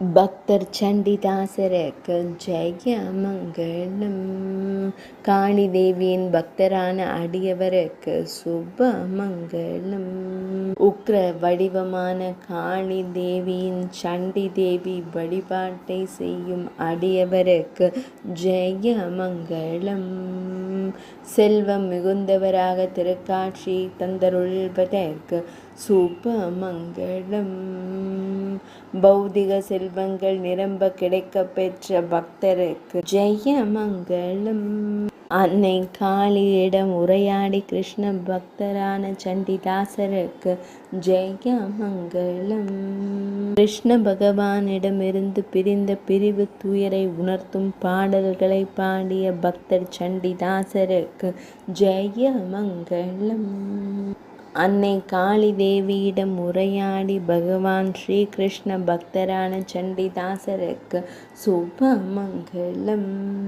பக்தர் சண்டிதாசருக்கு ஜெய மங்களம். காளி தேவியின் பக்தரான அடியவருக்கு சுப மங்களம். உக்ர வடிவமான காளி தேவியின் சண்டி தேவி வழிபாட்டை செய்யும் அடியவருக்கு ஜெய மங்களம். செல்வம் மிகுந்தவராக திருக்காட்சி தந்தருள்வதற்கு சுப மங்களம். பௌதிக செல்வங்கள் நிரம்ப கிடைக்க பெற்ற பக்தருக்கு ஜெய மங்களம். அன்னை காளியிடம் உரையாடி கிருஷ்ண பக்தரான சண்டிதாசருக்கு ஜெய மங்களம். கிருஷ்ண பகவானிடமிருந்து பிரிந்த பிரிவு துயரை உணர்த்தும் பாடல்களை பாடிய பக்தர் சண்டிதாசருக்கு ஜெய மங்களம். அன்னை காளி தேவியிடம் உரையாடி பகவான் ஸ்ரீ கிருஷ்ண பக்தரான சண்டிதாசருக்கு சுப மங்களம்.